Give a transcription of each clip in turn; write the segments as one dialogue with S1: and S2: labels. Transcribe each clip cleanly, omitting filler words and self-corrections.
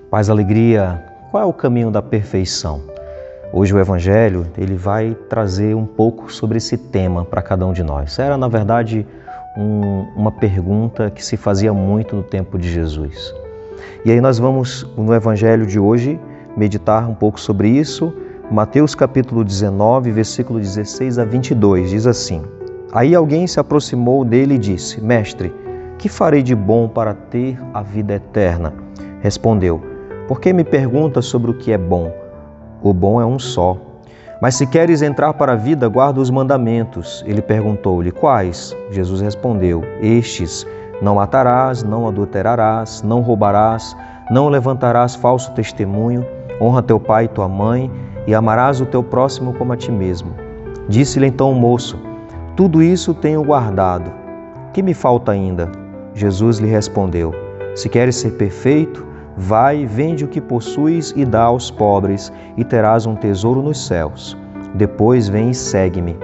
S1: Paz, alegria, qual é o caminho da perfeição? Hoje o Evangelho ele vai trazer um pouco sobre esse tema para cada um de nós. Era, na verdade, uma pergunta que se fazia muito no tempo de Jesus. E aí nós vamos, no Evangelho de hoje, meditar um pouco sobre isso. Mateus capítulo 19, versículo 16 a 22, diz assim: Aí alguém se aproximou dele e disse: Mestre, que farei de bom para ter a vida eterna? Respondeu: Por que me perguntas sobre o que é bom? O bom é um só. Mas se queres entrar para a vida, guarda os mandamentos. Ele perguntou-lhe: Quais? Jesus respondeu: Estes: não matarás, não adulterarás, não roubarás, não levantarás falso testemunho, honra teu pai e tua mãe, e amarás o teu próximo como a ti mesmo. Disse-lhe então o moço: Tudo isso tenho guardado. Que me falta ainda? Jesus lhe respondeu: Se queres ser perfeito, vai, vende o que possuis e dá aos pobres, e terás um tesouro nos céus. Depois vem e segue-me.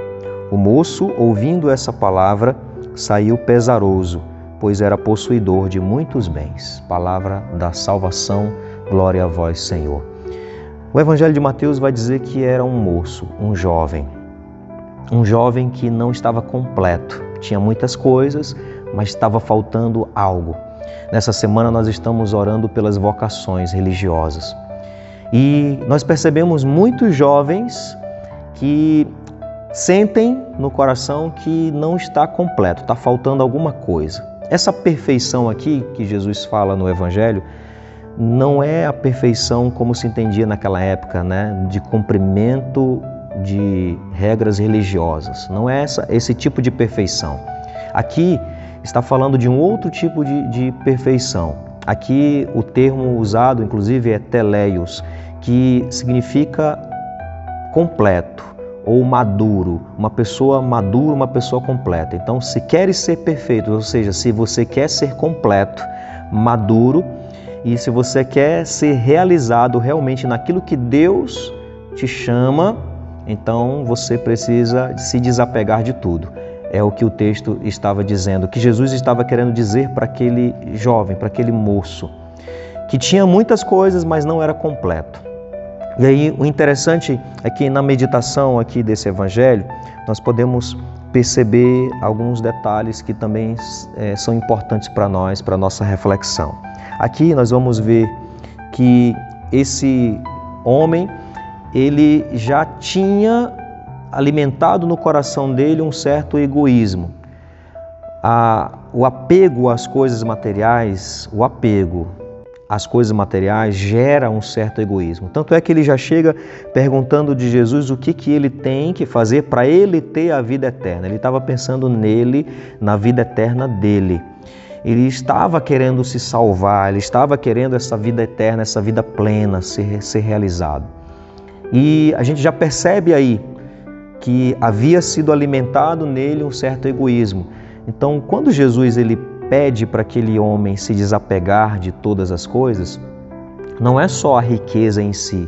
S1: O moço, ouvindo essa palavra, saiu pesaroso, pois era possuidor de muitos bens. Palavra da salvação, glória a vós, Senhor. O Evangelho de Mateus vai dizer que era um moço, um jovem que não estava completo. Tinha muitas coisas, mas estava faltando algo. Nessa semana nós estamos orando pelas vocações religiosas. E nós percebemos muitos jovens que sentem no coração que não está completo, está faltando alguma coisa. Essa perfeição aqui que Jesus fala no Evangelho não é a perfeição como se entendia naquela época, né? De cumprimento de regras religiosas. Não é esse tipo de perfeição. Aqui está falando de um outro tipo de perfeição. Aqui o termo usado, inclusive, é teleios, que significa completo ou maduro. Uma pessoa madura, uma pessoa completa. Então, se queres ser perfeito, ou seja, se você quer ser completo, maduro, e se você quer ser realizado realmente naquilo que Deus te chama, então você precisa se desapegar de tudo. É o que o texto estava dizendo, que Jesus estava querendo dizer para aquele jovem, para aquele moço, que tinha muitas coisas, mas não era completo. E aí o interessante é que na meditação aqui desse Evangelho, nós podemos perceber alguns detalhes que também são importantes para nós, para a nossa reflexão. Aqui nós vamos ver que esse homem, ele já tinha alimentado no coração dele um certo egoísmo. O apego às coisas materiais, gera um certo egoísmo. Tanto é que ele já chega perguntando de Jesus o que ele tem que fazer para ele ter a vida eterna. Ele estava pensando nele, na vida eterna dele. Ele estava querendo se salvar, ele estava querendo essa vida eterna, essa vida plena ser realizado. E a gente já percebe aí que havia sido alimentado nele um certo egoísmo. Então, quando Jesus ele pede para aquele homem se desapegar de todas as coisas, não é só a riqueza em si,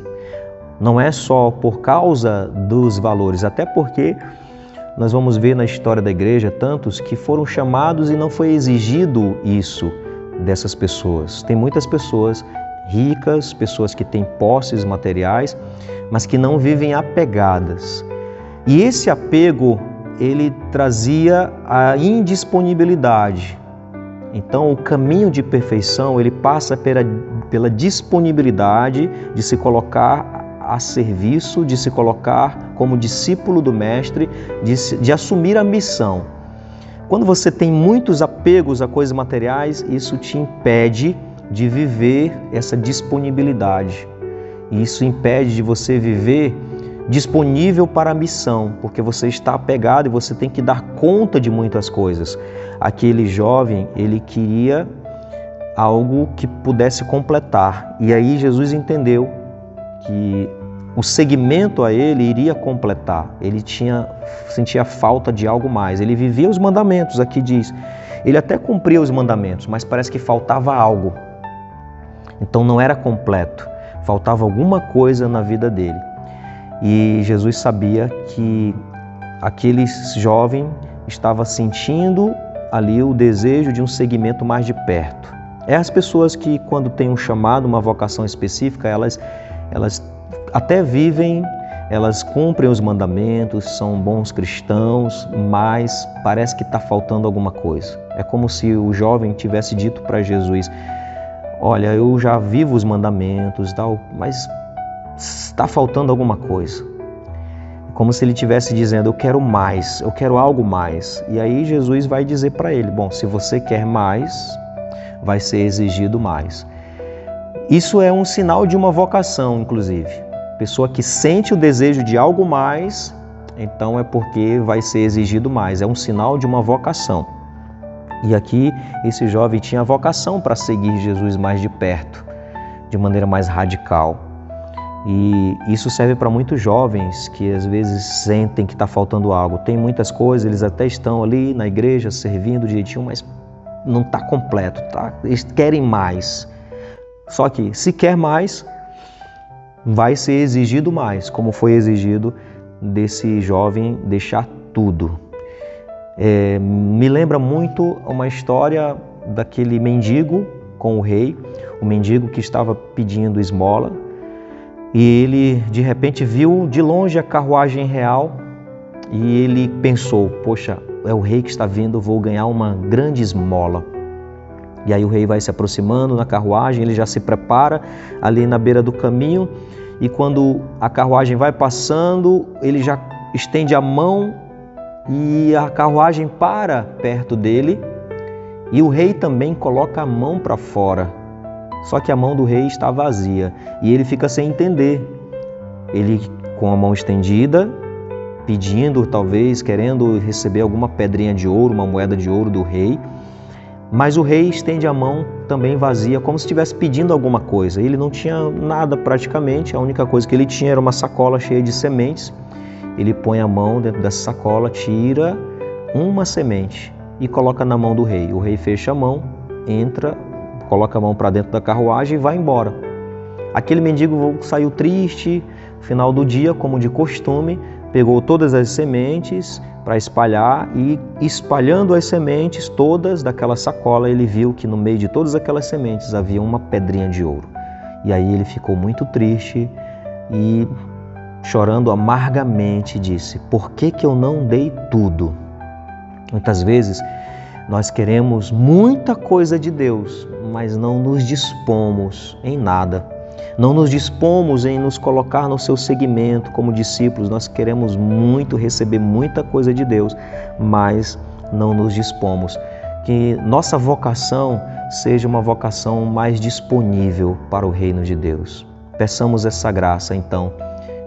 S1: não é só por causa dos valores, até porque nós vamos ver na história da igreja tantos que foram chamados e não foi exigido isso dessas pessoas. Tem muitas pessoas ricas, pessoas que têm posses materiais, mas que não vivem apegadas. E esse apego, ele trazia a indisponibilidade. Então, o caminho de perfeição, ele passa pela disponibilidade de se colocar a serviço, de se colocar como discípulo do Mestre, de assumir a missão. Quando você tem muitos apegos a coisas materiais, isso te impede de viver essa disponibilidade. E isso impede de você viver disponível para a missão, porque você está apegado e você tem que dar conta de muitas coisas. Aquele jovem, ele queria algo que pudesse completar. E aí Jesus entendeu que o seguimento a ele iria completar. Ele sentia falta de algo mais. Ele vivia os mandamentos, aqui diz. Ele até cumpria os mandamentos, mas parece que faltava algo. Então não era completo. Faltava alguma coisa na vida dele. E Jesus sabia que aquele jovem estava sentindo ali o desejo de um seguimento mais de perto. É as pessoas que, quando têm um chamado, uma vocação específica, elas até vivem, elas cumprem os mandamentos, são bons cristãos, mas parece que está faltando alguma coisa. É como se o jovem tivesse dito para Jesus: olha, eu já vivo os mandamentos, tal, mas está faltando alguma coisa. Como se ele estivesse dizendo: eu quero mais, eu quero algo mais. E aí Jesus vai dizer para ele: bom, se você quer mais, vai ser exigido mais. Isso é um sinal de uma vocação, inclusive. Pessoa que sente o desejo de algo mais, então é porque vai ser exigido mais. É um sinal de uma vocação. E aqui esse jovem tinha a vocação para seguir Jesus mais de perto, de maneira mais radical. E isso serve para muitos jovens que às vezes sentem que está faltando algo. Tem muitas coisas, eles até estão ali na igreja servindo direitinho, mas não está completo, tá? Eles querem mais. Só que se quer mais, vai ser exigido mais, como foi exigido desse jovem deixar tudo. Me lembra muito uma história daquele mendigo com o rei, o mendigo que estava pedindo esmola, e ele de repente viu de longe a carruagem real e ele pensou: poxa, é o rei que está vindo, vou ganhar uma grande esmola. E aí o rei vai se aproximando na carruagem, ele já se prepara ali na beira do caminho, e quando a carruagem vai passando, ele já estende a mão e a carruagem para perto dele, e o rei também coloca a mão para fora. Só que a mão do rei está vazia e ele fica sem entender. Ele com a mão estendida, pedindo, talvez querendo receber alguma pedrinha de ouro, uma moeda de ouro do rei, mas o rei estende a mão também vazia, como se estivesse pedindo alguma coisa. Ele não tinha nada praticamente, a única coisa que ele tinha era uma sacola cheia de sementes. Ele põe a mão dentro dessa sacola, tira uma semente e coloca na mão do rei. O rei fecha a mão, entra, coloca a mão para dentro da carruagem e vai embora. Aquele mendigo saiu triste, final do dia, como de costume, pegou todas as sementes para espalhar, e espalhando as sementes todas daquela sacola, ele viu que no meio de todas aquelas sementes havia uma pedrinha de ouro. E aí ele ficou muito triste e, chorando amargamente, disse: por que eu não dei tudo? Muitas vezes nós queremos muita coisa de Deus, mas não nos dispomos em nada. Não nos dispomos em nos colocar no seu segmento como discípulos. Nós queremos muito receber muita coisa de Deus, mas não nos dispomos. Que nossa vocação seja uma vocação mais disponível para o reino de Deus. Peçamos essa graça, então,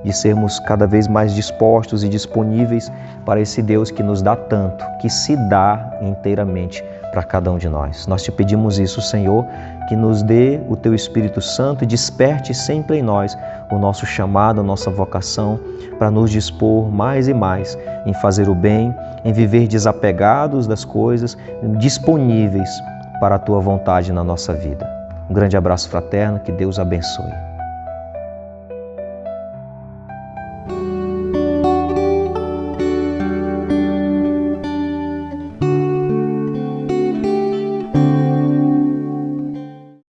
S1: de sermos cada vez mais dispostos e disponíveis para esse Deus que nos dá tanto, que se dá inteiramente para cada um de nós. Nós te pedimos isso, Senhor, que nos dê o Teu Espírito Santo e desperte sempre em nós o nosso chamado, a nossa vocação, para nos dispor mais e mais em fazer o bem, em viver desapegados das coisas, disponíveis para a Tua vontade na nossa vida. Um grande abraço fraterno, que Deus abençoe.